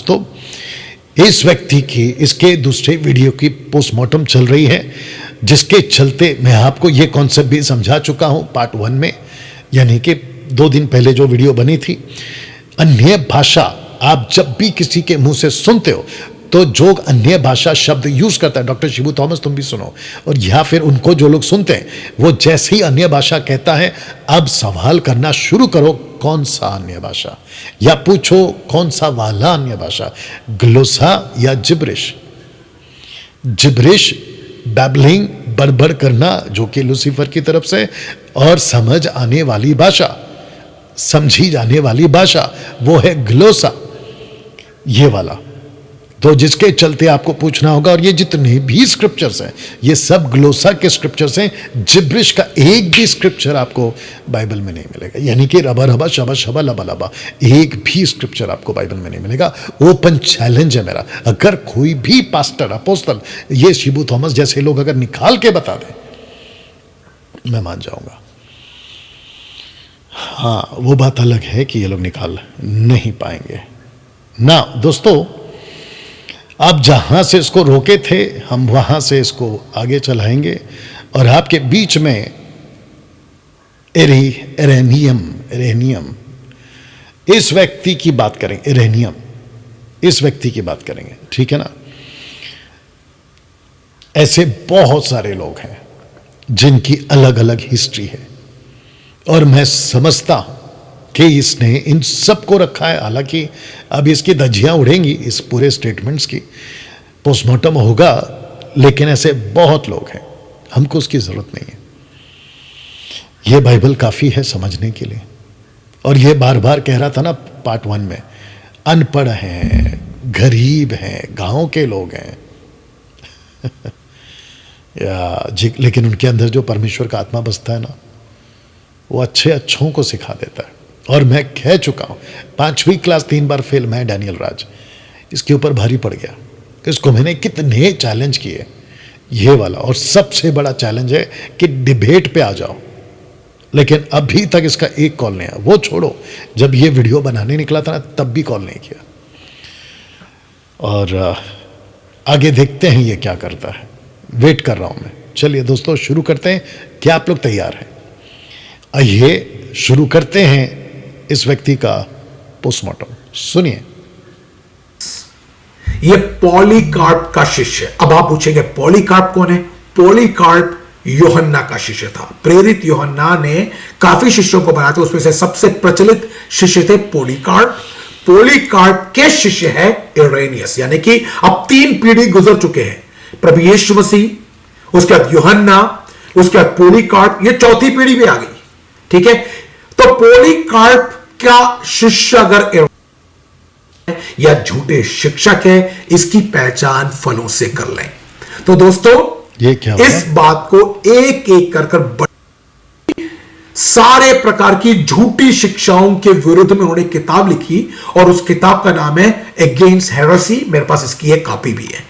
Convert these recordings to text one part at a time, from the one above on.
तो इस व्यक्ति की इसके दूसरे वीडियो की पोस्टमार्टम चल रही है, जिसके चलते मैं आपको ये कॉन्सेप्ट भी समझा चुका हूं पार्ट 1 में, यानी कि 2 दिन पहले जो वीडियो बनी थी। अन्य भाषा आप जब भी किसी के मुंह से सुनते हो तो जो अन्य भाषा शब्द यूज करता है, डॉक्टर शिबू थॉमस तुम भी सुनो, और या फिर उनको जो लोग सुनते हैं वो जैसे ही अन्य भाषा कहता है, अब सवाल करना शुरू करो कौन सा अन्य भाषा, या पूछो कौन सा वाला अन्य भाषा, ग्लोसा या जिब्रिश। जिब्रिश बैबलिंग, बड़बड़ करना, जो कि लूसीफर की तरफ से, और समझ आने वाली भाषा, समझी जाने वाली भाषा, वो है ग्लोसा, ये वाला। तो जिसके चलते आपको पूछना होगा, और ये जितने भी स्क्रिप्चर्स हैं ये सब ग्लोसा के स्क्रिप्चर्स हैं। जिब्रिश का एक भी स्क्रिप्चर आपको बाइबल में नहीं मिलेगा, यानी कि रबा रबा शबा शबा लबा लबा, एक भी स्क्रिप्चर आपको बाइबल में नहीं मिलेगा। ओपन चैलेंज है मेरा, अगर कोई भी पास्टर अपोस्तल ये शिबू थॉमस जैसे लोग अगर निकाल के बता दें, मैं मान जाऊंगा। हाँ, वो बात अलग है कि ये लोग निकाल नहीं पाएंगे ना। दोस्तों, आप जहां से इसको रोके थे, हम वहां से इसको आगे चलाएंगे, और आपके बीच में इरेनियम इस व्यक्ति की बात करेंगे। इरेनियम इस व्यक्ति की बात करेंगे, ठीक है ना। ऐसे बहुत सारे लोग हैं जिनकी अलग अलग हिस्ट्री है, और मैं समझता हूं कि इसने इन सबको रखा है। हालांकि अब इसकी धज्जियां उड़ेंगी, इस पूरे स्टेटमेंट्स की पोस्टमार्टम होगा, लेकिन ऐसे बहुत लोग हैं, हमको उसकी जरूरत नहीं है। यह बाइबल काफी है समझने के लिए। और यह बार बार कह रहा था ना पार्ट 1 में, अनपढ़ हैं, गरीब हैं, गांव के लोग हैं लेकिन उनके अंदर जो परमेश्वर का आत्मा बसता है ना, वो अच्छों को सिखा देता है। और मैं कह चुका हूं, 5वीं क्लास 3 बार फेल मैं, डैनियल राज, इसके ऊपर भारी पड़ गया। इसको मैंने कितने चैलेंज किए, ये वाला। और सबसे बड़ा चैलेंज है कि डिबेट पे आ जाओ, लेकिन अभी तक इसका एक कॉल नहीं आया। वो छोड़ो, जब ये वीडियो बनाने निकला था ना, तब भी कॉल नहीं किया। और आगे देखते हैं ये क्या करता है, वेट कर रहा हूं मैं। चलिए दोस्तों, शुरू करते हैं। क्या आप लोग तैयार हैं? आइए शुरू करते हैं इस व्यक्ति का पोस्टमार्टम। सुनिए। ये पॉलीकार्प का शिष्य। अब आप पूछेंगे पॉलीकार्प कौन है? पॉलीकार्प यूहन्ना का शिष्य था। प्रेरित यूहन्ना ने काफी शिष्यों को बनाया था, उसमें से सबसे प्रचलित शिष्य थे पॉलीकार्प। पॉलीकार्प के शिष्य है इरेनियस, यानी कि अब 3 पीढ़ी गुजर चुके हैं। प्रभु यीशु मसीह, उसके बाद यूहन्ना, उसके बाद पॉलीकार्प, ये 4थी पीढ़ी भी आ गई। ठीक है, तो पॉलीकार्प का शिष्य अगर या झूठे शिक्षक है, इसकी पहचान फलों से कर लें। तो दोस्तों, ये क्या इस बात को एक एक कर सारे प्रकार की झूठी शिक्षाओं के विरुद्ध में उन्होंने किताब लिखी, और उस किताब का नाम है अगेंस्ट हेरेसी। मेरे पास इसकी एक कॉपी भी है।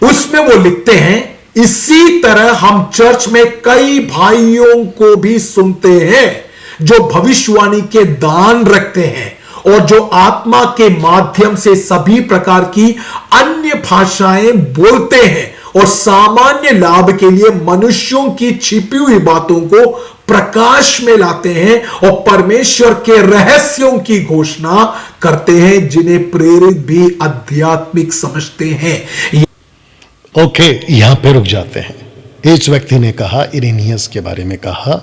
उसमें वो लिखते हैं, इसी तरह हम चर्च में कई भाइयों को भी सुनते हैं जो भविष्यवाणी के दान रखते हैं और जो आत्मा के माध्यम से सभी प्रकार की अन्य भाषाएं बोलते हैं और सामान्य लाभ के लिए मनुष्यों की छिपी हुई बातों को प्रकाश में लाते हैं और परमेश्वर के रहस्यों की घोषणा करते हैं, जिन्हें प्रेरित भी आध्यात्मिक समझते हैं। ओके, यहां पे रुक जाते हैं। इस व्यक्ति ने कहा, इरेनियस के बारे में कहा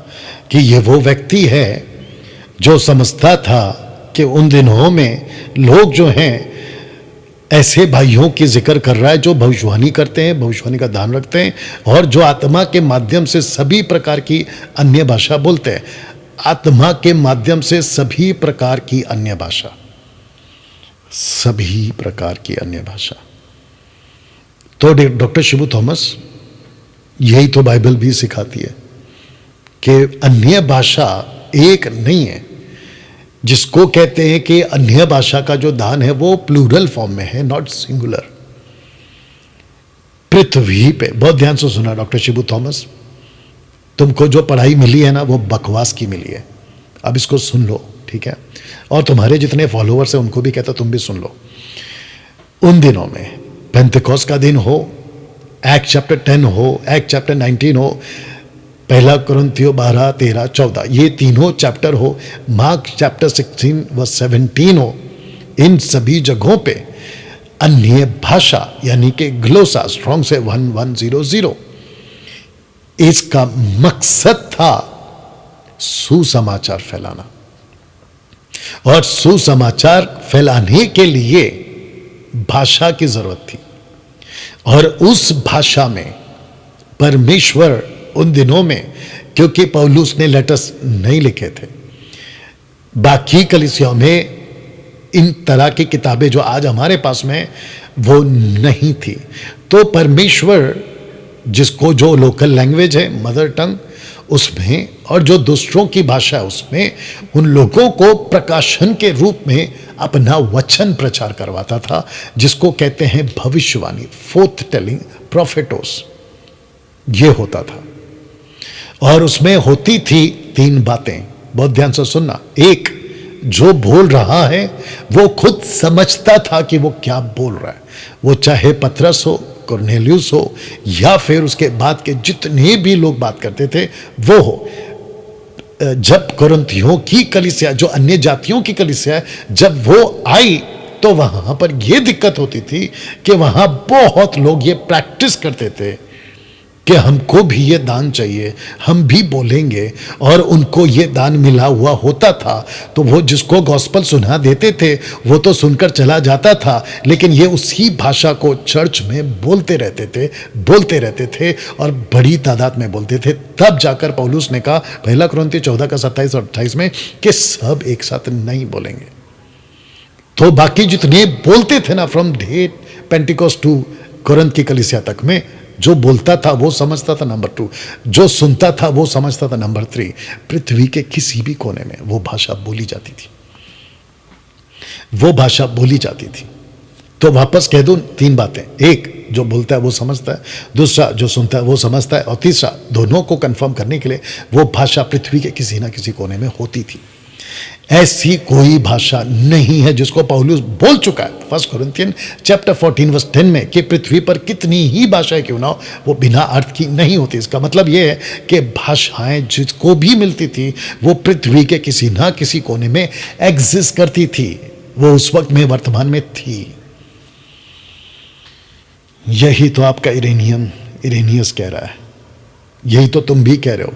कि यह वो व्यक्ति है जो समझता था कि उन दिनों में लोग जो हैं ऐसे भाइयों की जिक्र कर रहा है जो भविष्यवाणी करते हैं, भविष्यवाणी का दान रखते हैं, और जो आत्मा के माध्यम से सभी प्रकार की अन्य भाषा बोलते हैं। आत्मा के माध्यम से सभी प्रकार की अन्य भाषा, सभी प्रकार की अन्य भाषा। तो डॉक्टर शिबू थॉमस, यही तो बाइबल भी सिखाती है कि अन्य भाषा एक नहीं है। जिसको कहते हैं कि अन्य भाषा का जो दान है वो प्लूरल फॉर्म में है, नॉट सिंगुलर। पृथ्वी पे, बहुत ध्यान से सुना डॉक्टर शिबू थॉमस, तुमको जो पढ़ाई मिली है ना वो बकवास की मिली है। अब इसको सुन लो, ठीक है? और तुम्हारे जितने फॉलोअर्स हैं उनको भी कहता तुम भी सुन लो। उन दिनों में पेंतेकोस्त का दिन हो, एक्ट चैप्टर 10 हो, एक्ट चैप्टर 19 हो, पहला कुरिन्थियों 12, 13, 14, ये तीनों चैप्टर हो, मार्क चैप्टर 16 व 17 हो, इन सभी जगहों पे अन्य भाषा यानी कि ग्लोसा, स्ट्रॉन्ग से 1100, इसका मकसद था सुसमाचार फैलाना। और सुसमाचार फैलाने के लिए भाषा की जरूरत थी, और उस भाषा में परमेश्वर उन दिनों में, क्योंकि पौलुस ने लेटर्स नहीं लिखे थे, बाकी कलीसियाओं में इन तरह की किताबें जो आज हमारे पास में वो नहीं थी, तो परमेश्वर जिसको जो लोकल लैंग्वेज है, मदर टंग, उसमें, और जो दूसरों की भाषा है उसमें, उन लोगों को प्रकाशन के रूप में अपना वचन प्रचार करवाता था, जिसको कहते हैं भविष्यवाणी, फोर्थ टेलिंग, प्रोफेटोस, ये होता था। और उसमें होती थी 3 बातें, बहुत ध्यान से सुनना। एक, जो बोल रहा है वो खुद समझता था कि वो क्या बोल रहा है, वो चाहे पतरस हो, कुरनेलियुस हो, या फिर उसके बाद के जितने भी लोग बात करते थे वो हो। जब कुरिन्थियों की कलीसिया, जो अन्य जातियों की कलीसिया है, जब वो आई तो वहां पर यह दिक्कत होती थी कि वहां बहुत लोग ये प्रैक्टिस करते थे कि हमको भी ये दान चाहिए, हम भी बोलेंगे, और उनको ये दान मिला हुआ होता था, तो वो जिसको गॉस्पल सुना देते थे वो तो सुनकर चला जाता था, लेकिन ये उसी भाषा को चर्च में बोलते रहते थे और बड़ी तादाद में बोलते थे। तब जाकर पौलुस ने कहा, पहला कुरिन्थियों 14 का 27 और 28 में, कि सब एक साथ नहीं बोलेंगे। तो बाकी जितने बोलते थे ना, from that Pentecost to Corinth की कलीसिया तक में, जो बोलता था वो समझता था, नंबर 2, जो सुनता था वो समझता था, नंबर 3, पृथ्वी के किसी भी कोने में वो भाषा बोली जाती थी, वो भाषा बोली जाती थी। तो वापस कह दूं 3 बातें, एक, जो बोलता है वो समझता है, दूसरा, जो सुनता है वो समझता है, और तीसरा, दोनों को कंफर्म करने के लिए वो भाषा पृथ्वी के किसी ना किसी कोने में होती थी। ऐसी कोई भाषा नहीं है जिसको पौलुस बोल चुका है 1 कुरिन्थियन चैप्टर 14 वर्स 10 में, कि पृथ्वी पर कितनी ही भाषाएं क्यों ना हो, वो बिना अर्थ की नहीं होती। इसका मतलब यह है कि भाषाएं जिसको भी मिलती थी वो पृथ्वी के किसी ना किसी कोने में एग्जिस्ट करती थी, वो उस वक्त में, वर्तमान में थी। यही तो आपका इरेनियस कह रहा है, यही तो तुम भी कह रहे हो।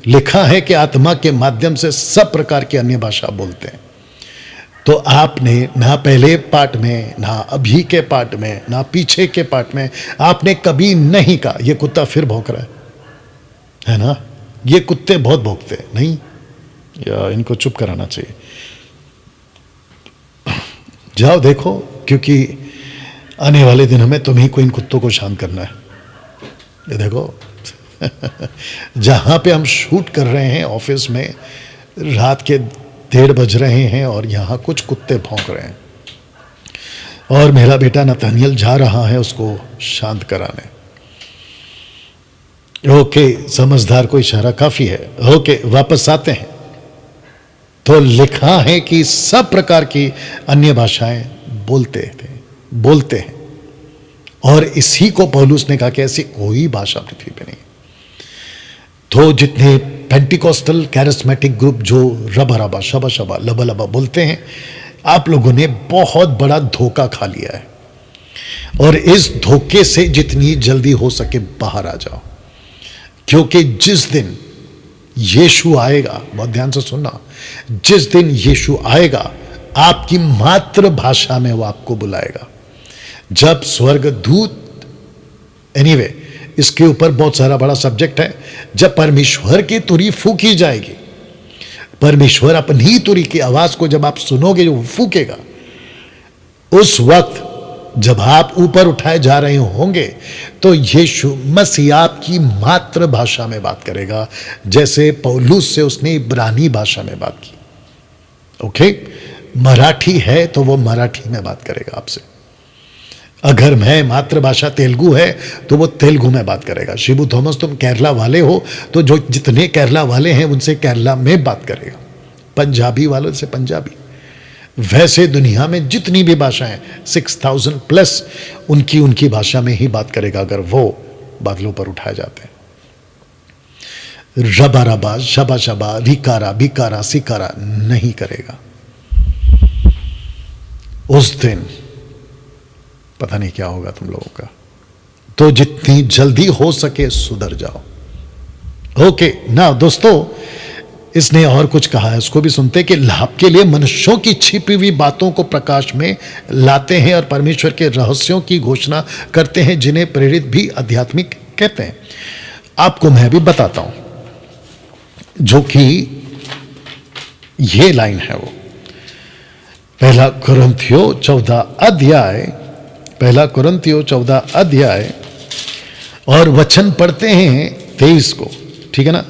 लिखा है कि आत्मा के माध्यम से सब प्रकार की अन्य भाषा बोलते हैं। तो आपने ना पहले पार्ट में, ना अभी के पार्ट में, ना पीछे के पार्ट में आपने कभी नहीं कहा ये कुत्ता फिर भौंक रहा है ना, ये कुत्ते बहुत भौंकते हैं, नहीं, या इनको चुप कराना चाहिए। जाओ देखो, क्योंकि आने वाले दिनों में तुम्ही को इन कुत्तों को शांत करना है। ये देखो जहां पे हम शूट कर रहे हैं ऑफिस में, रात के 1:30 बज रहे हैं और यहां कुछ कुत्ते भौंक रहे हैं, और मेरा बेटा नतानियल जा रहा है उसको शांत कराने। ओके, समझदार को इशारा काफी है। ओके, वापस आते हैं। तो लिखा है कि सब प्रकार की अन्य भाषाएं बोलते हैं, और इसी को पौलुस ने कहा कि ऐसी कोई भाषा पृथ्वी पे नहीं। तो जितने पेंटिकोस्टल कैरिस्मेटिक ग्रुप जो रबा रबा, शबा शबा, लबा लबा बोलते हैं, आप लोगों ने बहुत बड़ा धोखा खा लिया है, और इस धोखे से जितनी जल्दी हो सके बाहर आ जाओ, क्योंकि जिस दिन यीशु आएगा, बहुत ध्यान से सुनना, जिस दिन यीशु आएगा आपकी मातृभाषा में वो आपको बुलाएगा। जब स्वर्गदूत, एनीवे, इसके ऊपर बहुत सारा बड़ा सब्जेक्ट है। जब परमेश्वर की तुरी फूकी जाएगी, परमेश्वर अपनी तुरी की आवाज को जब आप सुनोगे, जो फूकेगा, उस वक्त जब आप ऊपर उठाए जा रहे होंगे, तो यीशु मसीह आपकी मातृभाषा में बात करेगा, जैसे पौलुस से उसने इब्रानी भाषा में बात की। ओके, मराठी है तो वो मराठी में बात करेगा आपसे। अगर मैं मातृभाषा तेलुगु है तो वो तेलुगु में बात करेगा। शिबू थॉमस, तुम केरला वाले हो तो जो जितने केरला वाले हैं उनसे केरला में बात करेगा, पंजाबी वालों से पंजाबी, वैसे दुनिया में जितनी भी भाषाएं 6000 प्लस उनकी भाषा में ही बात करेगा अगर वो बादलों पर उठाए जाते हैं। रबा रबा, शबा शबा, रिकारा बिकारा सिकारा नहीं करेगा। उस दिन पता नहीं क्या होगा तुम लोगों का। तो जितनी जल्दी हो सके सुधर जाओ। ओके ना दोस्तों, इसने और कुछ कहा है, उसको भी सुनते कि लाभ के लिए मनुष्यों की छिपी हुई बातों को प्रकाश में लाते हैं और परमेश्वर के रहस्यों की घोषणा करते हैं, जिन्हें प्रेरित भी आध्यात्मिक कहते हैं। आपको मैं भी बताता हूं, जो कि ये लाइन है वो पहला कुरिन्थियों 14 अध्याय और वचन पढ़ते हैं 23 को, ठीक है ना।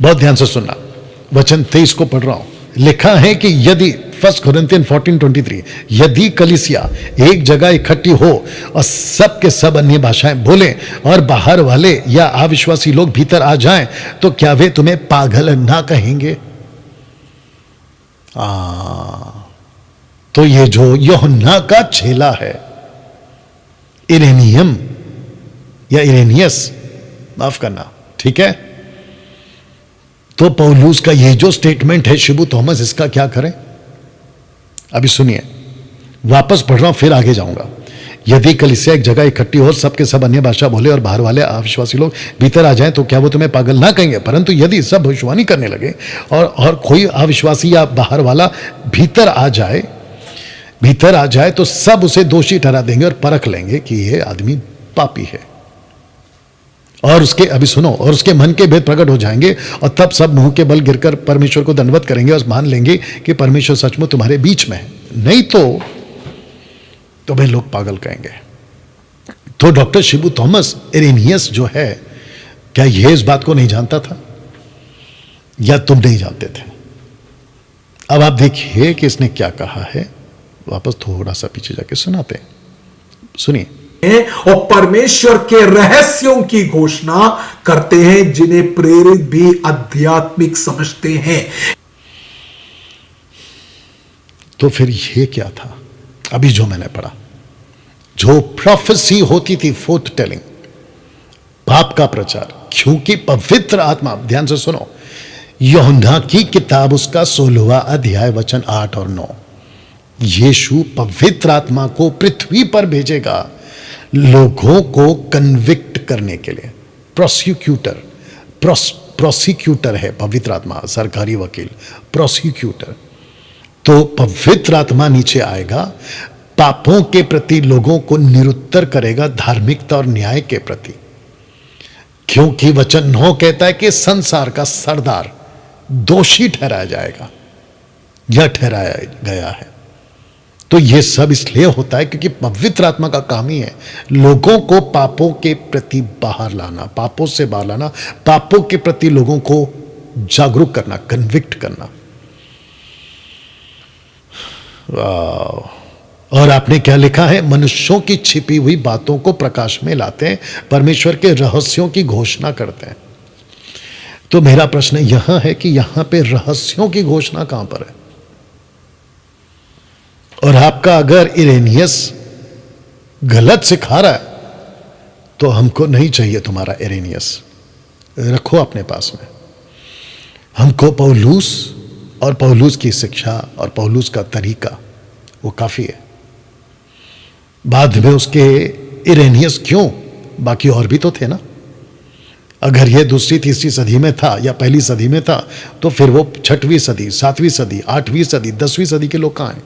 बहुत ध्यान से सुनना, वचन 23 को पढ़ रहा हूं। लिखा है कि यदि 1 Corinthians 14:23 यदि कलीसिया एक जगह इकट्ठी हो और सब के सब अन्य भाषाएं बोले और बाहर वाले या अविश्वासी लोग भीतर आ जाएं, तो क्या वे तुम्हें पागल ना कहेंगे? तो ये जो यूहन्ना का चेला है, इरेनियम या इरेनियस, माफ करना, ठीक है, तो पौलुस का ये जो स्टेटमेंट है शिबू थॉमस, इसका क्या करें? अभी सुनिए, वापस पढ़ रहा हूं फिर आगे जाऊंगा। यदि कलीसिया एक जगह इकट्ठी हो, सबके सब अन्य भाषा बोले और बाहर वाले अविश्वासी लोग भीतर आ जाएं, तो क्या वो तुम्हें पागल ना कहेंगे? परंतु यदि सब भविष्यवाणी करने लगे और कोई अविश्वासी या बाहर वाला भीतर आ जाए तो सब उसे दोषी ठहरा देंगे और परख लेंगे कि यह आदमी पापी है। और उसके, अभी सुनो, और उसके मन के भेद प्रकट हो जाएंगे और तब सब मुंह के बल गिरकर परमेश्वर को दंडवत करेंगे और मान लेंगे कि परमेश्वर सचमुच तुम्हारे बीच में है, नहीं तो तुम्हें लोग पागल कहेंगे। तो डॉक्टर शिबू थॉमस इरेनियस जो है, क्या यह इस बात को नहीं जानता था या तुम नहीं जानते थे? अब आप देखिए कि इसने क्या कहा है, वापस थोड़ा सा पीछे जाके सुनाते हैं, सुनिए। और परमेश्वर के रहस्यों की घोषणा करते हैं, जिन्हें प्रेरित भी आध्यात्मिक समझते हैं। तो फिर ये क्या था अभी जो मैंने पढ़ा? जो प्रोफेसी होती थी, फोर्थ टेलिंग, पाप का प्रचार, क्योंकि पवित्र आत्मा, ध्यान से सुनो, यूहन्ना की किताब उसका 16वां अध्याय वचन 8 और 9, यीशु पवित्र आत्मा को पृथ्वी पर भेजेगा लोगों को कन्विक्ट करने के लिए। प्रोसिक्यूटर है पवित्र आत्मा, सरकारी वकील, प्रोसिक्यूटर। तो पवित्र आत्मा नीचे आएगा, पापों के प्रति लोगों को निरुत्तर करेगा, धार्मिकता और न्याय के प्रति, क्योंकि वचन 9 कहता है कि संसार का सरदार दोषी ठहराया जाएगा या ठहराया गया है। तो यह सब इसलिए होता है क्योंकि पवित्र आत्मा का काम ही है लोगों को पापों के प्रति बाहर लाना, पापों से बाहर लाना, पापों के प्रति लोगों को जागरूक करना, कन्विक्ट करना। और आपने क्या लिखा है? मनुष्यों की छिपी हुई बातों को प्रकाश में लाते हैं, परमेश्वर के रहस्यों की घोषणा करते हैं। तो मेरा प्रश्न यहां है कि यहां पे रहस्यों की घोषणा कहां पर है? और आपका अगर इरेनियस गलत सिखा रहा है तो हमको नहीं चाहिए तुम्हारा इरेनियस, रखो अपने पास में। हमको पौलुस और पौलुस की शिक्षा और पौलुस का तरीका वो काफी है। बाद में उसके इरेनियस क्यों, बाकी और भी तो थे ना। अगर ये दूसरी तीसरी सदी में था या पहली सदी में था, तो फिर वो 6वीं सदी, 7वीं सदी, 8वीं सदी, 10वीं सदी के लोग कहां हैं?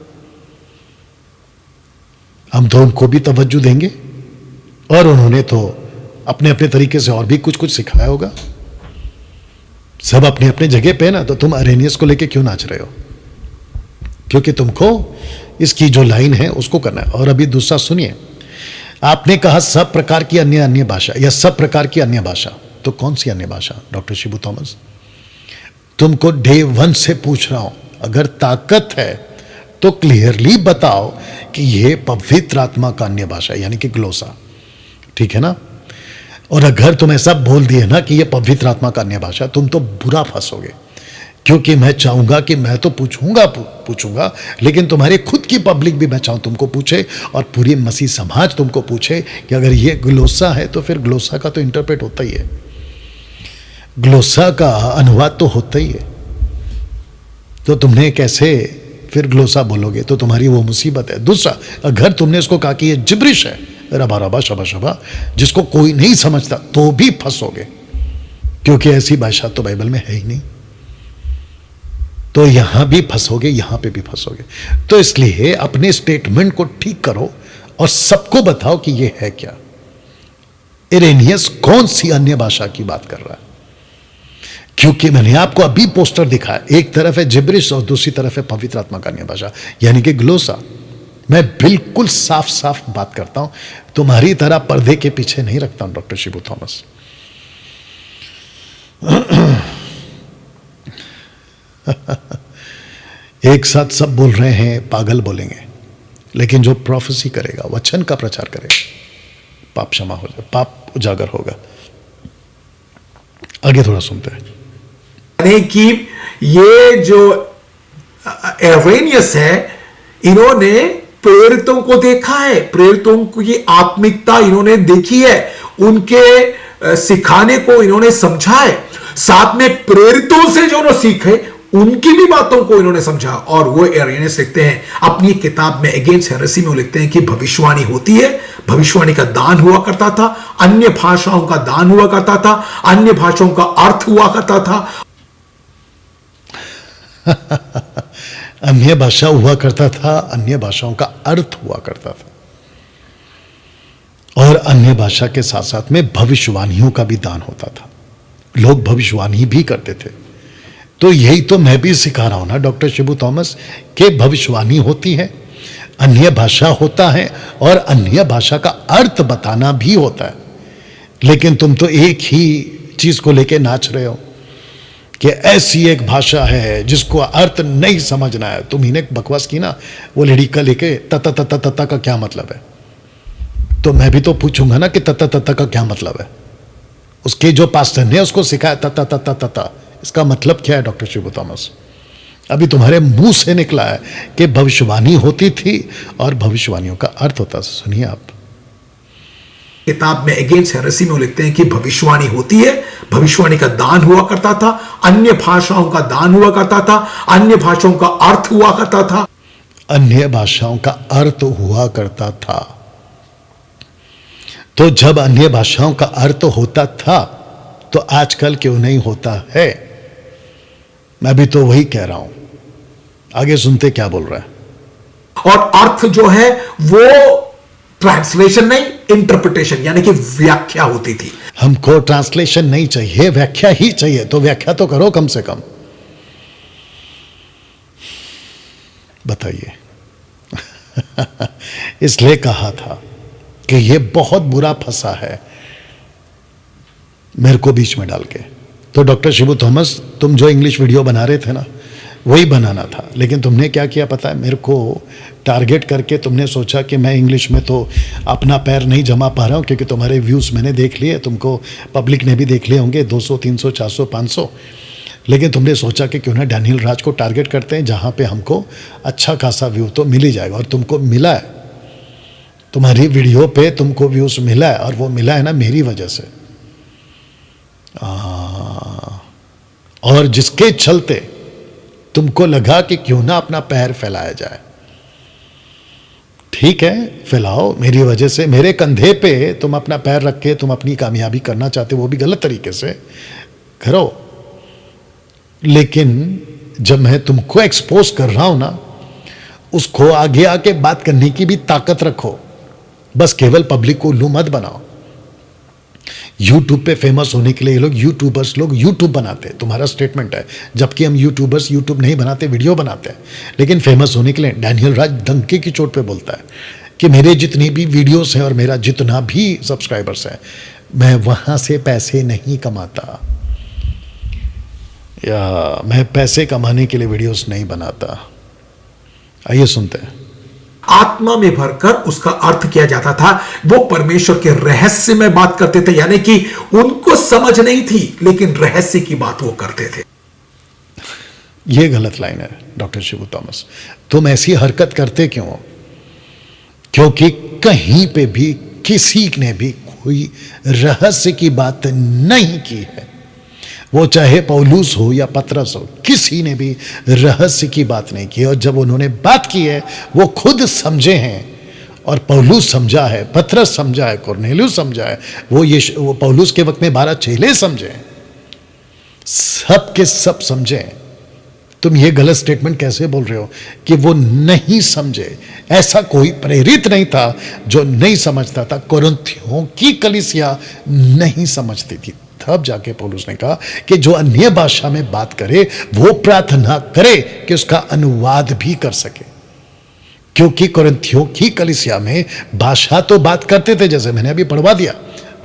हम तो उनको भी तवज्जो देंगे, और उन्होंने तो अपने अपने तरीके से और भी कुछ कुछ सिखाया होगा। सब अपने अपने जगह पे ना, तो तुम अरेनियस को लेके क्यों नाच रहे हो? क्योंकि तुमको इसकी जो लाइन है उसको करना है। और अभी दूसरा सुनिए, आपने कहा सब प्रकार की अन्य भाषा या सब प्रकार की अन्य भाषा, तो कौन सी अन्य भाषा डॉक्टर शिबू थॉमस? तुमको डे 1 से पूछ रहा हूं, अगर ताकत है तो क्लियरली बताओ कि यह पवित्र आत्मा का अन्य भाषा यानी कि ग्लोसा, ठीक है ना। और अगर तुम ऐसा बोल दिए ना कि यह पवित्र आत्मा का अन्य भाषा, तुम तो बुरा फंसोगे, क्योंकि मैं चाहूंगा कि मैं तो पूछूंगा, लेकिन तुम्हारे खुद की पब्लिक भी मैं चाहूं तुमको पूछे, और पूरी मसीह समाज तुमको पूछे कि अगर ये ग्लोसा है तो फिर ग्लोसा का तो इंटरप्रेट होता ही है, ग्लोसा का अनुवाद तो होता ही है, तो तुमने कैसे फिर ग्लोसा बोलोगे? तो तुम्हारी वो मुसीबत है। दूसरा, अगर तुमने इसको कहा कि ये जिब्रिश है, रबा रबा शबा शबा, जिसको कोई नहीं समझता, तो भी फंसोगे, क्योंकि ऐसी भाषा तो बाइबल में है ही नहीं। तो यहां भी फंसोगे, यहां पे भी फंसोगे। तो इसलिए अपने स्टेटमेंट को ठीक करो और सबको बताओ कि ये है क्या। इरेनियस कौन सी अन्य भाषा की बात कर रहा है? क्योंकि मैंने आपको अभी पोस्टर दिखाया, एक तरफ है जिब्रिश और दूसरी तरफ है पवित्र आत्मा का अन्य भाषा, यानी कि ग्लोसा। मैं बिल्कुल साफ साफ बात करता हूं, तुम्हारी तरह पर्दे के पीछे नहीं रखता हूं डॉक्टर शिबू थॉमस। एक साथ सब बोल रहे हैं, पागल बोलेंगे, लेकिन जो प्रोफेसी करेगा, वचन का प्रचार करेगा, पाप क्षमा हो जाए, पाप उजागर होगा। आगे थोड़ा सुनते हैं। यानी कि ये जो एरेनियस है, इन्होंने प्रेरितों को देखा है, प्रेरितों की आत्मिकता इन्होंने देखी है, उनके सिखाने को इन्होंने समझा है, साथ में प्रेरितों से जो सीखे उनकी भी बातों को इन्होंने समझा। और वो एरेनियस लिखते हैं अपनी किताब में अगेंस्ट हेरेसी में, वो लिखते हैं कि भविष्यवाणी होती है, भविष्यवाणी का दान हुआ करता था, अन्य भाषाओं का दान हुआ करता था, अन्य भाषाओं का अर्थ हुआ करता था। अन्य भाषा हुआ करता था, अन्य भाषाओं का अर्थ हुआ करता था, और अन्य भाषा के साथ साथ में भविष्यवाणियों का भी दान होता था। लोग भविष्यवाणी भी करते थे। तो यही तो मैं भी सिखा रहा हूं ना डॉक्टर शिबू थॉमस, के भविष्यवाणी होती है, अन्य भाषा होता है, और अन्य भाषा का अर्थ बताना भी होता है। लेकिन तुम तो एक ही चीज को लेके नाच रहे हो कि ऐसी एक भाषा है जिसको अर्थ नहीं समझना है। तुम ने बकवास की ना, वो लड़ी का लेके तता तता तता का क्या मतलब है, तो मैं भी तो पूछूंगा ना कि तता तता का क्या मतलब है। उसके जो पास्टर ने उसको सिखाया तता तता तता, इसका मतलब क्या है डॉक्टर शिबू थॉमस? अभी तुम्हारे मुंह से निकला है कि भविष्यवाणी होती थी और भविष्यवाणियों का अर्थ होता। सुनिए आप किताब में अगेंस्ट हेरेसी में लिखते हैं कि भविष्यवाणी होती है, भविष्यवाणी का दान हुआ करता था, अन्य भाषाओं का दान हुआ करता था, अन्य भाषाओं का अर्थ हुआ करता था, अन्य भाषाओं का अर्थ हुआ करता था। तो जब अन्य भाषाओं का अर्थ होता था तो आजकल क्यों नहीं होता है? मैं भी तो वही कह रहा हूं। आगे सुनते क्या बोल रहा है। और अर्थ जो है वो ट्रांसलेशन नहीं, इंटरप्रिटेशन यानी कि व्याख्या होती थी। हमको ट्रांसलेशन नहीं चाहिए, व्याख्या ही चाहिए। तो व्याख्या तो करो कम से कम। बताइए। इसलिए कहा था कि ये बहुत बुरा फंसा है मेरे को बीच में डाल के। तो डॉक्टर शिबू थॉमस, तुम जो इंग्लिश वीडियो बना रहे थे ना, वही बनाना था, लेकिन तुमने क्या किया पता है? मेरे को टारगेट करके तुमने सोचा कि मैं इंग्लिश में तो अपना पैर नहीं जमा पा रहा हूँ, क्योंकि तुम्हारे व्यूज़ मैंने देख लिए, तुमको पब्लिक ने भी देख लिए होंगे 200, 300, 400, 500। लेकिन तुमने सोचा कि क्यों ना डैनियल राज को टारगेट करते हैं, जहाँ पे हमको अच्छा खासा व्यू तो मिल ही जाएगा। और तुमको मिला है, तुम्हारी वीडियो पे तुमको व्यूज़ मिला है, और वो मिला है ना मेरी वजह से। और जिसके चलते तुमको लगा कि क्यों ना अपना पैर फैलाया जाए। ठीक है, फैलाओ, मेरी वजह से, मेरे कंधे पे तुम अपना पैर रख के तुम अपनी कामयाबी करना चाहते हो, वो भी गलत तरीके से करो। लेकिन जब मैं तुमको एक्सपोज कर रहा हूं ना, उसको आगे आके बात करने की भी ताकत रखो। बस केवल पब्लिक को उल्लू मत बनाओ। यूट्यूब पे फेमस होने के लिए ये लोग यूट्यूबर्स लोग यूट्यूब बनाते हैं, तुम्हारा स्टेटमेंट है, जबकि हम यूट्यूबर्स यूट्यूब नहीं बनाते, वीडियो बनाते हैं। लेकिन फेमस होने के लिए डैनियल राज डंके की चोट पे बोलता है कि मेरे जितनी भी वीडियोस हैं और मेरा जितना भी सब्सक्राइबर्स हैं, मैं वहां से पैसे नहीं कमाता, या मैं पैसे कमाने के लिए वीडियोस नहीं बनाता। आइए सुनते हैं। आत्मा में भरकर उसका अर्थ किया जाता था। वो परमेश्वर के रहस्य में बात करते थे, यानी कि उनको समझ नहीं थी, लेकिन रहस्य की बात वो करते थे। ये गलत लाइन है डॉक्टर शिबू थॉमस। तुम ऐसी हरकत करते क्यों हो? क्योंकि कहीं पे भी किसी ने भी कोई रहस्य की बात नहीं की है, वो चाहे पौलुस हो या पतरस हो, किसी ने भी रहस्य की बात नहीं की। और जब उन्होंने बात की है वो खुद समझे हैं, और पौलुस समझा है, पतरस समझा है, कुरनेलियुस समझा है, वो पौलुस के वक्त में 12 चेले समझे हैं, सब के सब समझे हैं। तुम ये गलत स्टेटमेंट कैसे बोल रहे हो कि वो नहीं समझे? ऐसा कोई प्रेरित नहीं था जो नहीं समझता था। कोरिन्थियों की कलीसिया नहीं समझती थी। तब जाके पौलुस ने कहा कि जो अन्य भाषा में बात करे वो प्रार्थना करे कि उसका अनुवाद भी कर सके, क्योंकि कोरिन्थियों की कलीसिया में भाषा तो बात करते थे, जैसे मैंने अभी पढ़वा दिया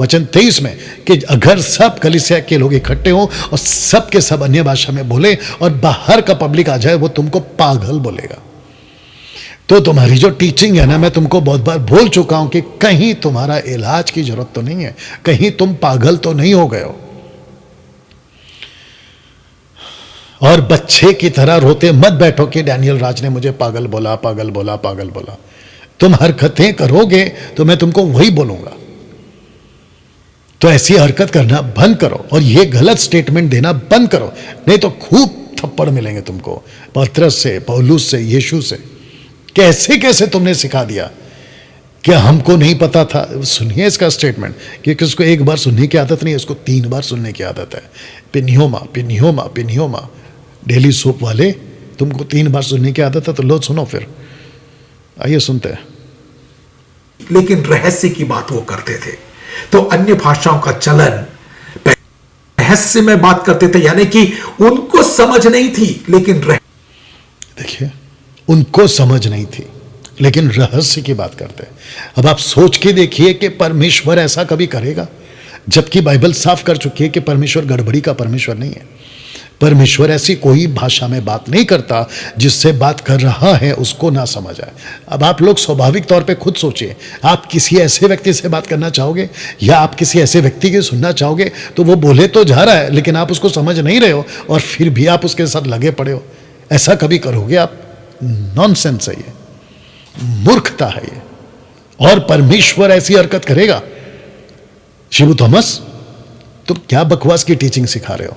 वचन 23 में, कि अगर सब कलीसिया के लोग इकट्ठे हों और सब के सब अन्य भाषा में बोले और बाहर का पब्लिक आ जाए, वो तुमको पागल बोलेगा। तो तुम्हारी जो टीचिंग है ना, मैं तुमको बहुत बार बोल चुका हूं कि कहीं तुम्हारा इलाज की जरूरत तो नहीं है, कहीं तुम पागल तो नहीं हो गए हो। और बच्चे की तरह रोते मत बैठो कि डैनियल राज ने मुझे पागल बोला, पागल बोला, पागल बोला। तुम हरकतें करोगे तो मैं तुमको वही बोलूंगा। तो ऐसी हरकत करना बंद करो और ये गलत स्टेटमेंट देना बंद करो, नहीं तो खूब थप्पड़ मिलेंगे तुमको, पतरस से, पौलुस से, यीशु से। कैसे कैसे तुमने सिखा दिया कि हमको नहीं पता था। सुनिए इसका स्टेटमेंट, क्योंकि उसको एक बार सुनने की आदत नहीं है, उसको 3 बार सुनने की आदत है। पिन्योमा, पिन्योमा, पिन्योमा। डेली सोप वाले, तुमको 3 बार सुनने की आदत है, तो लो सुनो फिर। आइए सुनते हैं। लेकिन रहस्य की बात वो करते थे। तो अन्य भाषाओं का चलन रहस्य में बात करते थे, यानी कि उनको समझ नहीं थी, लेकिन देखिए, उनको समझ नहीं थी लेकिन रहस्य की बात करते हैं। अब आप सोच के देखिए कि परमेश्वर ऐसा कभी करेगा, जबकि बाइबल साफ कर चुकी है कि परमेश्वर गड़बड़ी का परमेश्वर नहीं है। परमेश्वर ऐसी कोई भाषा में बात नहीं करता जिससे बात कर रहा है उसको ना समझ आए। अब आप लोग स्वाभाविक तौर पे खुद सोचिए, आप किसी ऐसे व्यक्ति से बात करना चाहोगे या आप किसी ऐसे व्यक्ति की सुनना चाहोगे, तो वो बोले तो जा रहा है लेकिन आप उसको समझ नहीं रहे हो और फिर भी आप उसके साथ लगे पड़े हो। ऐसा कभी करोगे आप? नॉनसेंस है ये, मूर्खता है ये। और परमेश्वर ऐसी हरकत करेगा? शिबू थॉमस, तुम क्या बकवास की टीचिंग सिखा रहे हो?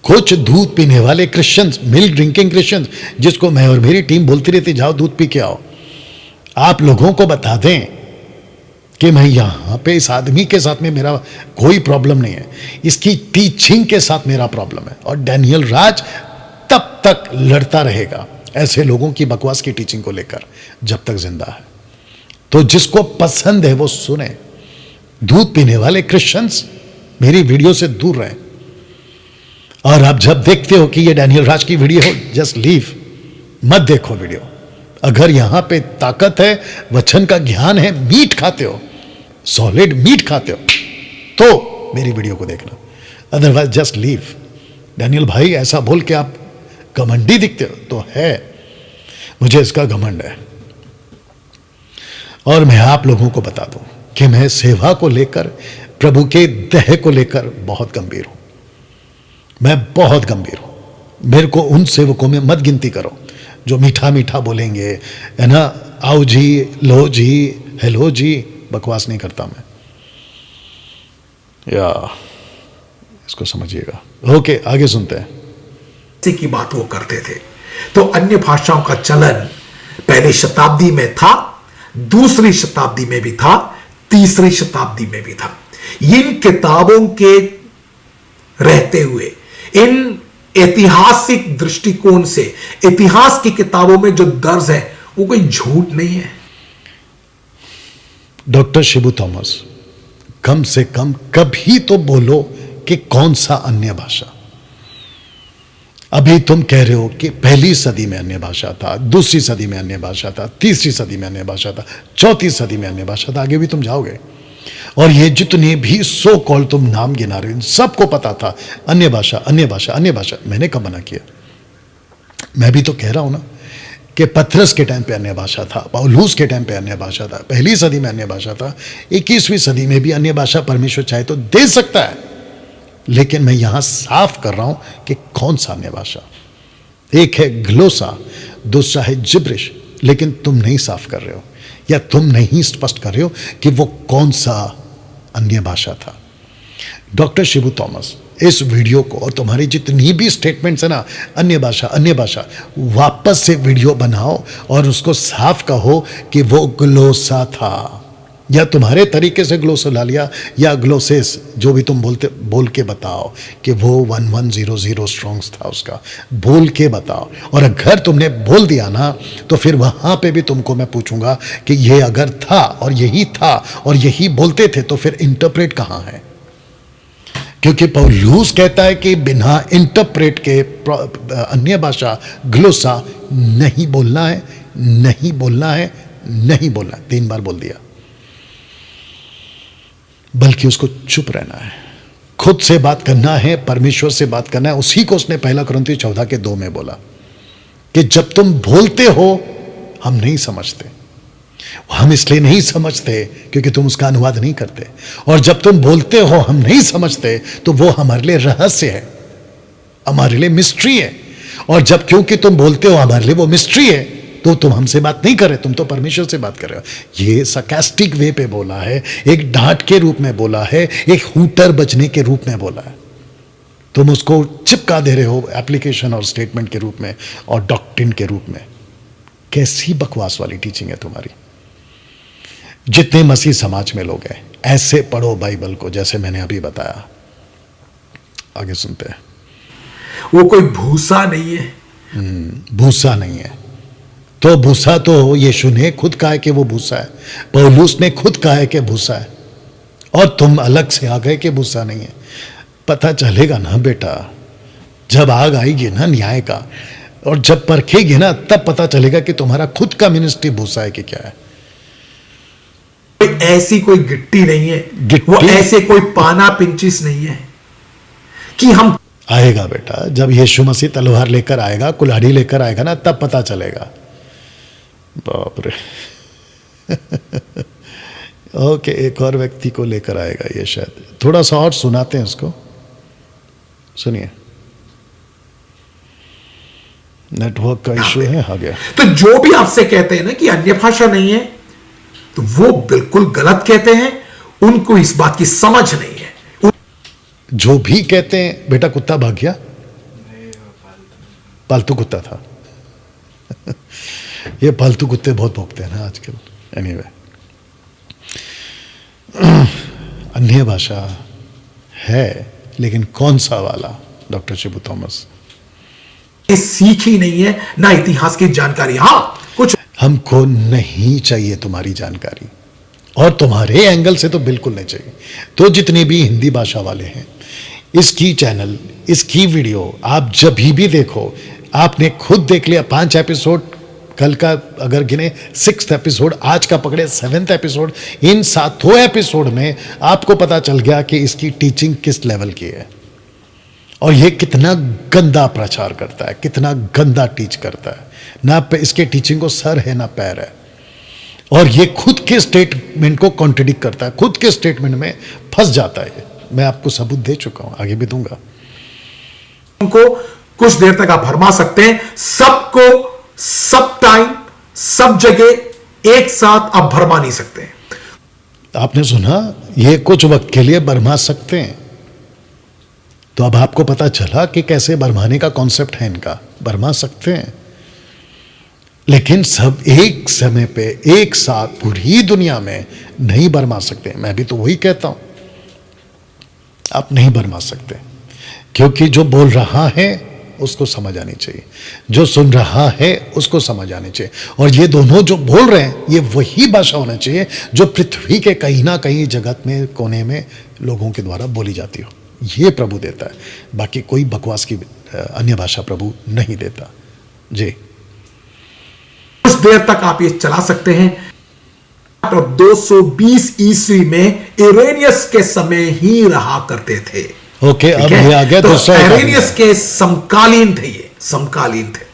कुछ दूध पीने वाले क्रिश्चियंस, मिल्क ड्रिंकिंग क्रिश्चियंस, जिसको मैं और मेरी टीम बोलती रहती जाओ दूध पी के आओ, आप लोगों को बता दें कि मैं यहां पे इस आदमी के साथ में मेरा कोई प्रॉब्लम नहीं है, इसकी टीचिंग के साथ मेरा प्रॉब्लम है। और डैनियल राज तब तक लड़ता रहेगा ऐसे लोगों की बकवास की टीचिंग को लेकर जब तक जिंदा है। तो जिसको पसंद है वो सुने। दूध पीने वाले क्रिश्चियंस मेरी वीडियो से दूर रहें। और आप जब देखते हो कि ये डैनियल राज की वीडियो हो, जस्ट लीव, मत देखो वीडियो। अगर यहां पे ताकत है, वचन का ज्ञान है, मीट खाते हो, सॉलिड मीट खाते हो, तो मेरी वीडियो को देखना, अदरवाइज जस्ट लीव। डैनियल भाई ऐसा बोल के आप घमंडी दिखते हो तो है, मुझे इसका घमंड है। और मैं आप लोगों को बता दूं कि मैं सेवा को लेकर, प्रभु के देह को लेकर बहुत गंभीर हूं। मैं बहुत गंभीर हूं। मेरे को उन सेवकों में मत गिनती करो जो मीठा मीठा बोलेंगे, है ना, आओ जी, लो जी, हेलो जी। बकवास नहीं करता मैं, या इसको समझिएगा। ओके, आगे सुनते हैं। की बात वो करते थे। तो अन्य भाषाओं का चलन पहली शताब्दी में था, दूसरी शताब्दी में भी था, तीसरी शताब्दी में भी था। इन किताबों के रहते हुए, इन ऐतिहासिक दृष्टिकोण से, इतिहास की किताबों में जो दर्ज है वो कोई झूठ नहीं है। डॉक्टर शिबू थॉमस, कम से कम कभी तो बोलो कि कौन सा अन्य भाषा। अभी तुम कह रहे हो कि पहली सदी में अन्य भाषा था, दूसरी सदी में अन्य भाषा था, तीसरी सदी में अन्य भाषा था, चौथी सदी में अन्य भाषा था, आगे भी तुम जाओगे। और ये जितने भी सो कॉल तुम नाम गिना रहे हो, सबको पता था अन्य भाषा, अन्य भाषा, अन्य भाषा। मैंने कब मना किया? मैं भी तो कह रहा हूं ना कि पतरस के टाइम पे अन्य भाषा था, पौलुस के टाइम पे अन्य भाषा था, पहली सदी में अन्य भाषा था, 21वीं सदी में भी अन्य भाषा परमेश्वर चाहे तो दे सकता है। लेकिन मैं यहां साफ कर रहा हूं कि कौन सा अन्य भाषा। एक है ग्लोसा, दूसरा है जिब्रिश, लेकिन तुम नहीं साफ कर रहे हो या तुम नहीं स्पष्ट कर रहे हो कि वो कौन सा अन्य भाषा था। डॉक्टर शिबू थॉमस, इस वीडियो को और तुम्हारी जितनी भी स्टेटमेंट्स है ना, अन्य भाषा, वापस से वीडियो बनाओ और उसको साफ कहो कि वो ग्लोसा था, या तुम्हारे तरीके से ग्लोसोला लिया या ग्लोसेस, जो भी तुम बोल के बताओ कि वो 1100 स्ट्रॉन्ग्स था उसका, बोल के बताओ। और अगर तुमने बोल दिया ना, तो फिर वहां पे भी तुमको मैं पूछूंगा कि ये अगर था और यही था और यही बोलते थे, तो फिर इंटरप्रेट कहां है? क्योंकि पौलुस कहता है कि बिना इंटरप्रेट के अन्य भाषा ग्लोसा नहीं बोलना है, नहीं बोलना है, नहीं बोलना है। 3 बार बोल दिया। बल्कि उसको चुप रहना है, खुद से बात करना है, परमेश्वर से बात करना है। उसी को उसने 1 कुरिन्थियों 14:2 में बोला कि जब तुम बोलते हो हम नहीं समझते। हम इसलिए नहीं समझते क्योंकि तुम उसका अनुवाद नहीं करते, और जब तुम बोलते हो हम नहीं समझते तो वो हमारे लिए रहस्य है, हमारे लिए मिस्ट्री है। और जब क्योंकि तुम बोलते हो हमारे लिए वो मिस्ट्री है, तो तुम हमसे बात नहीं कर रहे, तुम तो परमेश्वर से बात कर रहे हो। ये sarcastic वे पे बोला है, एक डांट के रूप में बोला है, एक हूटर बजने के रूप में बोला है। तुम उसको चिपका दे रहे हो एप्लीकेशन और स्टेटमेंट के रूप में और डॉक्ट्रिन के रूप में। कैसी बकवास वाली टीचिंग है तुम्हारी। जितने मसीह समाज में लोग हैं, ऐसे पढ़ो बाइबल को जैसे मैंने अभी बताया। आगे सुनते हैं। वो कोई भूसा नहीं है। भूसा नहीं है। तो भूसा तो यीशु ने खुद कहा है कि वो भूसा है, पौलुस ने खुद कहा है कि भूसा है, और तुम अलग से आ गए कि भूसा नहीं है। पता चलेगा ना बेटा, जब आग आएगी ना न्याय का, और जब परखेगी ना, तब पता चलेगा कि तुम्हारा खुद का मिनिस्ट्री भूसा है कि क्या है। ऐसी कोई गिट्टी नहीं है, गिट्टी? वो ऐसे कोई पाना पिंचिस नहीं है कि हम आएगा बेटा, जब यीशु मसीह तलवार लेकर आएगा, कुल्हाड़ी लेकर आएगा ना, तब पता चलेगा। बाप रे। ओके, एक और व्यक्ति को लेकर आएगा ये, शायद थोड़ा सा और सुनाते हैं उसको, सुनिए। नेटवर्क का इशू है। आ गया। तो जो भी आपसे कहते हैं ना कि अन्य भाषा नहीं है, तो वो बिल्कुल गलत कहते हैं। उनको इस बात की समझ नहीं है। जो भी कहते हैं, बेटा कुत्ता भाग गया, पालतू कुत्ता था। ये पालतू कुत्ते बहुत भौंकते हैं ना आजकल। एनीवे, अन्य भाषा है, लेकिन कौन सा वाला? डॉक्टर शिबू थॉमस, सीख ही नहीं है, ना इतिहास की जानकारी। हां, कुछ हमको नहीं चाहिए तुम्हारी जानकारी, और तुम्हारे एंगल से तो बिल्कुल नहीं चाहिए। तो जितने भी हिंदी भाषा वाले हैं, इसकी चैनल, इसकी वीडियो आप जब भी देखो, आपने खुद देख लिया 5 एपिसोड, कल का अगर गिने 6th एपिसोड, आज का पकड़े 7th एपिसोड, इन 7 एपिसोड में आपको पता चल गया कि इसकी टीचिंग किस लेवल की है, और ये कितना गंदा प्रचार करता है, कितना गंदा टीच करता है। ना इसके टीचिंग को सर है ना पैर है, और ये खुद के स्टेटमेंट को कॉन्ट्रडिक्ट करता है, खुद के स्टेटमेंट में फंस जाता है। मैं आपको सबूत दे चुका हूं, आगे भी दूंगा। उनको कुछ देर तक आप भरमा सकते हैं, सबको सब टाइम सब जगह एक साथ आप भरमा नहीं सकते। आपने सुना, ये कुछ वक्त के लिए भरमा सकते हैं। तो अब आपको पता चला कि कैसे भरमाने का कॉन्सेप्ट है इनका। भरमा सकते हैं, लेकिन सब एक समय पे एक साथ पूरी दुनिया में नहीं भरमा सकते। मैं भी तो वही कहता हूं, आप नहीं भरमा सकते, क्योंकि जो बोल रहा है उसको समझ आनी चाहिए, जो सुन रहा है उसको समझ आनी चाहिए। और ये दोनों जो बोल रहे हैं, ये वही भाषा होना चाहिए जो पृथ्वी के कहीं ना कहीं जगत में कोने में लोगों के द्वारा बोली जाती हो। ये प्रभु देता है, बाकी कोई बकवास की अन्य भाषा प्रभु नहीं देता जी। कुछ देर तक आप ये चला सकते हैं। और 220 ईस्वी में इरेनियस के समय ही रहा करते थे। ओके, अब ये आ गया तो दूसरा। इरेनियस के समकालीन थे, ये समकालीन थे।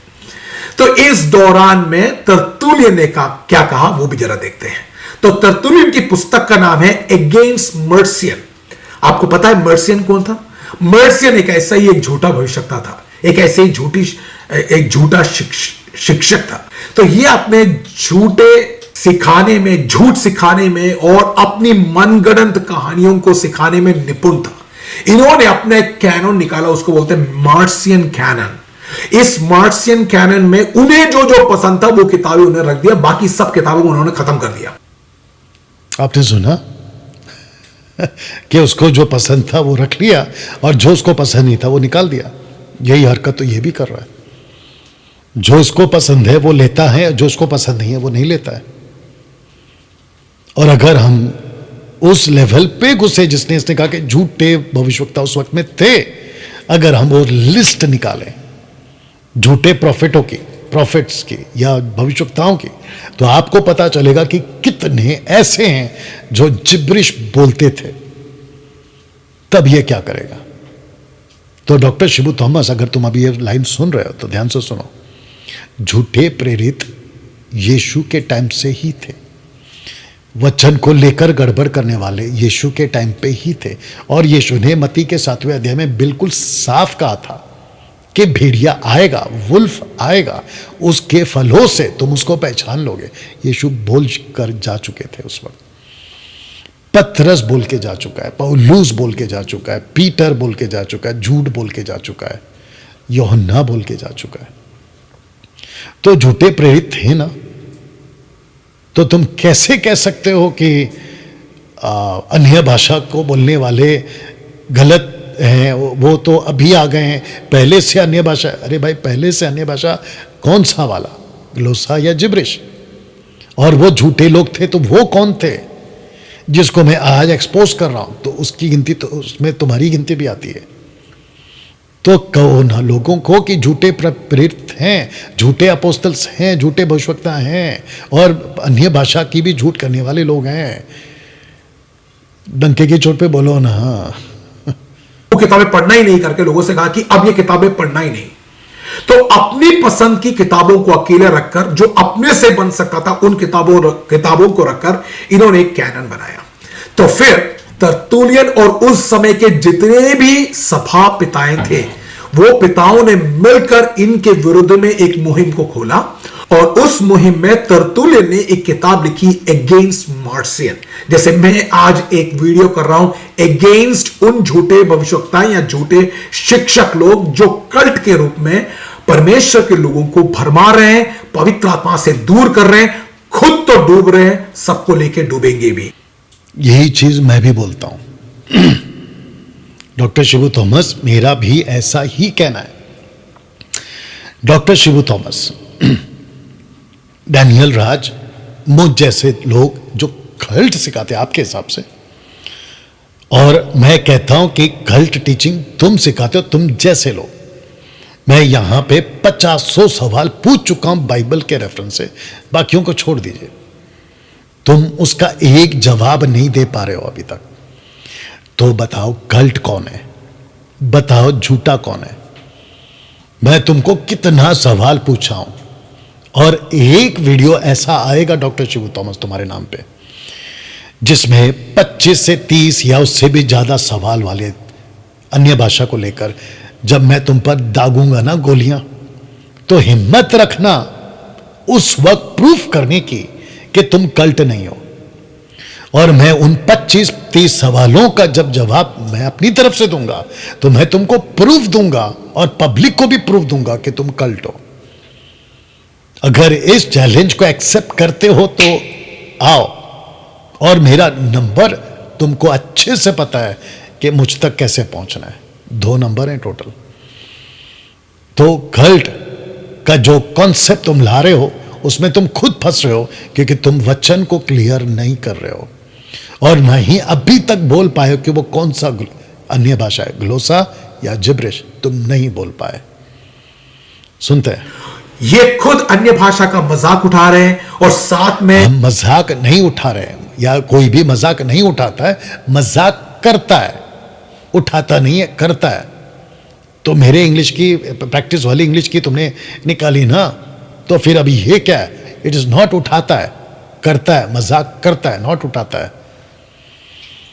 तो इस दौरान में तरतुलियन ने क्या कहा वो भी जरा देखते हैं। तो तरतुलियन की पुस्तक का नाम है अगेंस्ट मर्सियन। आपको पता है मर्सियन कौन था? मर्सियन एक ऐसा ही एक झूठा भविष्यवक्ता था, एक ऐसे ही एक झूठा शिक्षक था। तो ये अपने झूठे सिखाने में, झूठ सिखाने में और अपनी मनगढ़ंत कहानियों को सिखाने में निपुण था। इन्होंने अपना एक कैनन निकाला, उसको बोलते हैं मार्सियन कैनन। इस मार्सियन कैनन में उन्हें जो जो पसंद था वो किताबें उन्हें रख दिया, बाकी सब किताबों को उन्होंने खत्म कर दिया। आपने सुना कि उसको जो पसंद था वो रख लिया और जो उसको पसंद नहीं था वो निकाल दिया। यही हरकत तो ये भी कर रहा है। जो उसको पसंद है वो लेता है, जो उसको पसंद नहीं है वो नहीं लेता है। और अगर हम उस लेवल पे घुसे जिसने इसने कहा कि झूठे भविष्यवक्ता उस वक्त में थे, अगर हम वो लिस्ट निकालें झूठे प्रॉफिट्स की या भविष्यवक्ताओं की, तो आपको पता चलेगा कि कितने ऐसे हैं जो जिब्रिश बोलते थे। तब ये क्या करेगा? तो डॉक्टर शिबू थॉमस, अगर तुम अभी ये लाइन सुन रहे हो तो ध्यान से सुनो। झूठे प्रेरित यीशु के टाइम से ही थे, वचन को लेकर गड़बड़ करने वाले यीशु के टाइम पे ही थे। और यीशु ने मत्ती के 7वें अध्याय में बिल्कुल साफ कहा था कि भेड़िया आएगा, वुल्फ आएगा, उसके फलों से तुम उसको पहचान लोगे। यीशु बोल कर जा चुके थे उस वक्त। पतरस बोल के जा चुका है, पौलुस बोल के जा चुका है, पीटर बोल के जा चुका है, झूठ बोल के जा चुका है, यूहन्ना बोल के जा चुका है। तो झूठे प्रेरित थे ना, तो तुम कैसे कह सकते हो कि अन्य भाषा को बोलने वाले गलत हैं? वो तो अभी आ गए हैं, पहले से अन्य भाषा। अरे भाई, पहले से अन्य भाषा कौन सा वाला, ग्लोसा या जिब्रिश? और वो झूठे लोग थे तो वो कौन थे जिसको मैं आज एक्सपोज कर रहा हूं? तो उसकी गिनती तो उसमें तुम्हारी गिनती भी आती है। तो कहो ना लोगों को कि झूठे प्रेरित हैं, झूठे अपोस्तल्स हैं, झूठे भविष्यवक्ता हैं और अन्य भाषा की भी झूठ करने वाले लोग हैं। डंके की चोट पे बोलो ना। वो किताबें पढ़ना ही नहीं करके लोगों से कहा कि अब ये किताबें पढ़ना ही नहीं। तो अपनी पसंद की किताबों को अकेले रखकर, जो अपने से बन सकता था, उन किताबों को रखकर इन्होंने एक कैनन बनाया। तो फिर तरतुलियन और उस समय के जितने भी सभा पिताएं थे, वो पिताओं ने मिलकर इनके विरुद्ध में एक मुहिम को खोला। और उस मुहिम में तरतुलियन ने एक किताब लिखी अगेंस्ट मार्सियन। जैसे मैं आज एक वीडियो कर रहा हूं अगेंस्ट उन झूठे भविष्यवक्ता या झूठे शिक्षक लोग जो कल्ट के रूप में परमेश्वर के लोगों को भरमा रहे हैं, पवित्र आत्मा से दूर कर रहे हैं, खुद तो डूब रहे हैं, सबको लेके डूबेंगे भी। यही चीज मैं भी बोलता हूं। डॉक्टर शिबू थॉमस, मेरा भी ऐसा ही कहना है। डॉक्टर शिबू थॉमस, डैनियल राज, मुझ जैसे लोग जो कल्ट सिखाते हैं आपके हिसाब से, और मैं कहता हूं कि कल्ट टीचिंग तुम सिखाते हो, तुम जैसे लोग। मैं यहां पे 50 सवाल पूछ चुका हूं बाइबल के रेफरेंस से, बाकियों को छोड़ दीजिए। तुम उसका एक जवाब नहीं दे पा रहे हो अभी तक। तो बताओ कल्ट कौन है, बताओ झूठा कौन है। मैं तुमको कितना सवाल पूछा हूं, और एक वीडियो ऐसा आएगा डॉक्टर शिबू थॉमस तुम्हारे नाम पे, जिसमें 25 से 30 या उससे भी ज्यादा सवाल वाले अन्य भाषा को लेकर जब मैं तुम पर दागूंगा ना गोलियां, तो हिम्मत रखना उस वक्त प्रूफ करने की कि तुम कल्ट नहीं हो। और मैं उन 25-30 सवालों का जब जवाब मैं अपनी तरफ से दूंगा, तो मैं तुमको प्रूफ दूंगा और पब्लिक को भी प्रूफ दूंगा कि तुम कल्ट हो। अगर इस चैलेंज को एक्सेप्ट करते हो तो आओ, और मेरा नंबर तुमको अच्छे से पता है कि मुझ तक कैसे पहुंचना है। 2 नंबर हैं टोटल। तो कल्ट का जो कॉन्सेप्ट तुम ला रहे हो उसमें तुम खुद फंस रहे हो, क्योंकि तुम वचन को क्लियर नहीं कर रहे हो, और ना ही अभी तक बोल पाए हो कि वो कौन सा अन्य भाषा है, ग्लोसा या जिब्रिश। तुम नहीं बोल पाए। सुनते हैं, ये खुद अन्य भाषा का मजाक उठा रहे हैं, और साथ में हम मजाक नहीं उठा रहे हैं, या कोई भी मजाक नहीं उठाता है, मजाक करता है, उठाता नहीं है, करता है। तो मेरे इंग्लिश की प्रैक्टिस वाली इंग्लिश की तुमने निकाली ना, तो फिर अभी ये क्या है? इट इज नॉट उठाता है, करता है, मजाक करता है, नॉट उठाता है।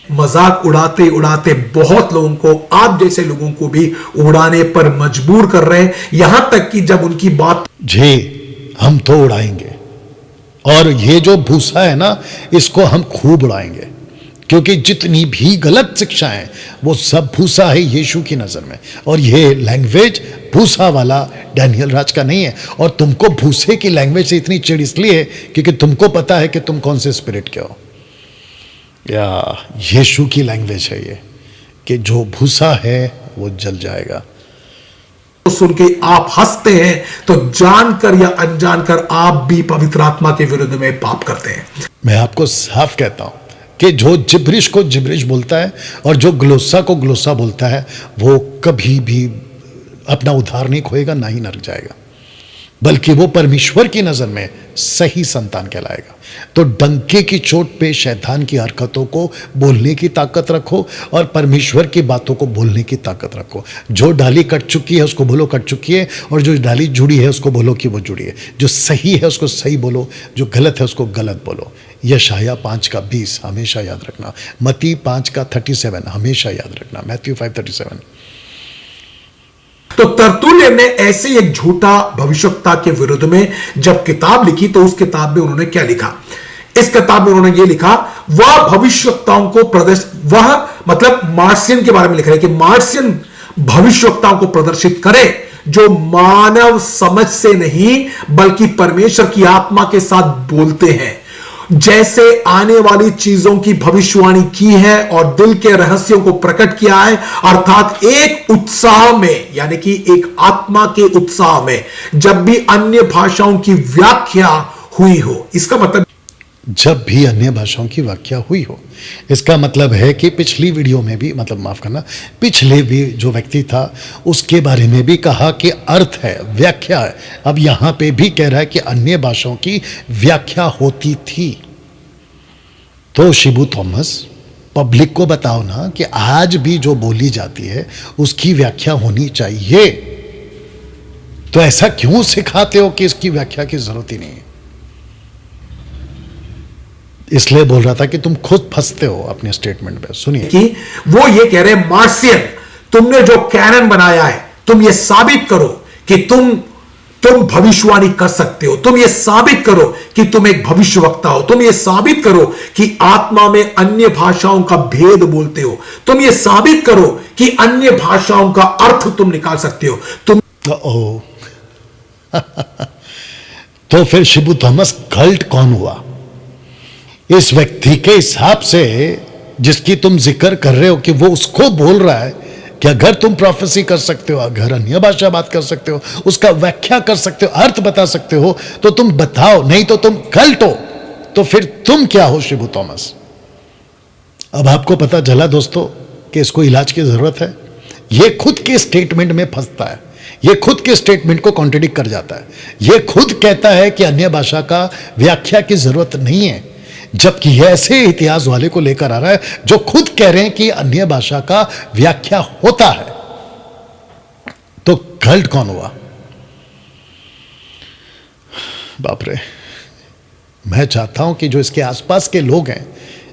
मजाक उड़ाते उड़ाते बहुत लोगों को, आप जैसे लोगों को भी उड़ाने पर मजबूर कर रहे हैं, यहां तक कि जब उनकी बात जी हम तो उड़ाएंगे, और ये जो भूसा है ना, इसको हम खूब उड़ाएंगे, क्योंकि जितनी भी गलत शिक्षा है वो सब भूसा है यीशु की नज़र में। और ये लैंग्वेज भूसा वाला डैनियल राज का नहीं है। और तुमको भूसे की लैंग्वेज से इतनी चिढ़ इसलिए है क्योंकि तुमको पता है कि तुम कौन से स्पिरिट के हो। या यीशु की लैंग्वेज है ये कि जो भूसा है वो जल जाएगा। सुन के आप हंसते हैं तो जानकर या अनजानकर आप भी पवित्र आत्मा के विरुद्ध में पाप करते हैं। मैं आपको साफ कहता हूं कि जो जिब्रिश को जिब्रिश बोलता है और जो ग्लोसा को ग्लोसा बोलता है वो कभी भी अपना उद्धार नहीं खोएगा, ना ही नरक जाएगा, बल्कि वो परमेश्वर की नज़र में सही संतान कहलाएगा। तो डंके की चोट पे शैतान की हरकतों को बोलने की ताकत रखो और परमेश्वर की बातों को बोलने की ताकत रखो। जो डाली कट चुकी है उसको बोलो कट चुकी है, और जो डाली जुड़ी है उसको बोलो कि वो जुड़ी है। जो सही है उसको सही बोलो, जो गलत है उसको गलत बोलो। यशाया 5:20 हमेशा याद रखना। मत्ती 5:37 हमेशा याद रखना। मैथ्यू 5:37। तो तरतुल्य ने ऐसे एक झूठा भविष्यवक्ता के विरुद्ध में जब किताब लिखी तो उस किताब में उन्होंने क्या लिखा? इस किताब में उन्होंने ये लिखा, वह भविष्यवक्ताओं को वह मतलब मार्सियन के बारे में लिख रहे हैं कि मार्सियन भविष्यवक्ताओं को प्रदर्शित करे जो मानव समझ से नहीं बल्कि परमेश्वर की आत्मा के साथ बोलते हैं, जैसे आने वाली चीजों की भविष्यवाणी की है और दिल के रहस्यों को प्रकट किया है, अर्थात एक उत्साह में, यानी कि एक आत्मा के उत्साह में, जब भी अन्य भाषाओं की व्याख्या हुई हो। इसका मतलब जब भी अन्य भाषाओं की व्याख्या हुई हो, इसका मतलब है कि पिछली वीडियो में भी, मतलब माफ करना, पिछले भी जो व्यक्ति था उसके बारे में भी कहा कि अर्थ है, व्याख्या है। अब यहां पे भी कह रहा है कि अन्य भाषाओं की व्याख्या होती थी। तो शिबू थॉमस, पब्लिक को बताओ ना कि आज भी जो बोली जाती है उसकी व्याख्या होनी चाहिए। तो ऐसा क्यों सिखाते हो कि इसकी व्याख्या की जरूरत ही नहीं है? इसलिए बोल रहा था कि तुम खुद फंसते हो अपने स्टेटमेंट पे। सुनिए कि वो ये कह रहे हैं, मार्सियन तुमने जो कैनन बनाया है, तुम ये साबित करो कि तुम भविष्यवाणी कर सकते हो, तुम ये साबित करो कि तुम एक भविष्यवक्ता हो, तुम ये साबित करो कि आत्मा में अन्य भाषाओं का भेद बोलते हो, तुम ये साबित करो कि अन्य भाषाओं का अर्थ तुम निकाल सकते हो। तुम तो फिर शिबू थॉमस कल्ट कौन हुआ? इस व्यक्ति के हिसाब से जिसकी तुम जिक्र कर रहे हो कि वो उसको बोल रहा है कि अगर तुम प्रोफेसी कर सकते हो, अगर अन्य भाषा बात कर सकते हो, उसका व्याख्या कर सकते हो, अर्थ बता सकते हो, तो तुम बताओ, नहीं तो तुम कल्ट हो। तो फिर तुम क्या हो शिबू थॉमस? अब आपको पता चला दोस्तों कि इसको इलाज की जरूरत है। ये खुद के स्टेटमेंट में फंसता है, ये खुद के स्टेटमेंट को कॉन्ट्रडिक्ट कर जाता है। ये खुद कहता है कि अन्य भाषा का व्याख्या की जरूरत नहीं है, जबकि यह ऐसे इतिहास वाले को लेकर आ रहा है जो खुद कह रहे हैं कि अन्य भाषा का व्याख्या होता है। तो कल्ट कौन हुआ? बाप रे, मैं चाहता हूं कि जो इसके आसपास के लोग हैं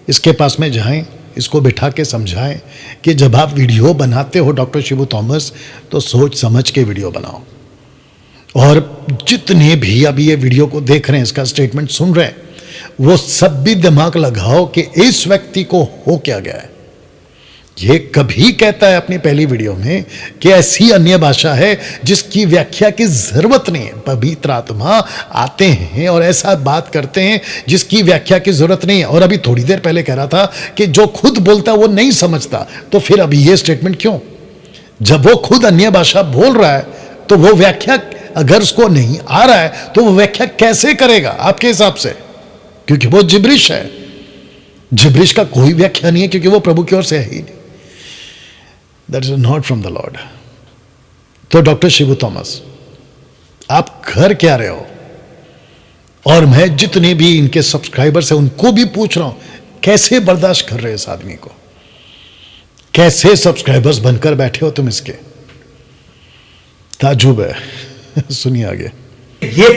इसके पास में जाएं, इसको बिठा के समझाएं कि जब आप वीडियो बनाते हो डॉक्टर शिबू थॉमस, तो सोच समझ के वीडियो बनाओ। और जितने भी अभी ये वीडियो को देख रहे हैं, इसका स्टेटमेंट सुन रहे हैं, वो सब भी दिमाग लगाओ कि इस व्यक्ति को हो क्या गया है। ये कभी कहता है अपनी पहली वीडियो में कि ऐसी अन्य भाषा है जिसकी व्याख्या की जरूरत नहीं है। पवित्र आत्मा आते हैं और ऐसा बात करते हैं जिसकी व्याख्या की जरूरत नहीं है। और अभी थोड़ी देर पहले कह रहा था कि जो खुद बोलता वो नहीं समझता। तो फिर अभी ये स्टेटमेंट क्यों? जब वो खुद अन्य भाषा बोल रहा है तो वो व्याख्या अगर उसको नहीं आ रहा है तो वो व्याख्या कैसे करेगा आपके हिसाब से? क्योंकि वो जिब्रिश है। जिब्रिश का कोई व्याख्या नहीं है क्योंकि वो प्रभु की ओर से है ही नहीं। That is not from the Lord. तो डॉक्टर शिबू थॉमस, आप कर क्या रहे हो? और मैं जितने भी इनके सब्सक्राइबर्स हैं उनको भी पूछ रहा हूं, कैसे बर्दाश्त कर रहे हो इस आदमी को? कैसे सब्सक्राइबर्स बनकर बैठे हो तुम इसके? ताजुब है। सुनिए आगे। ये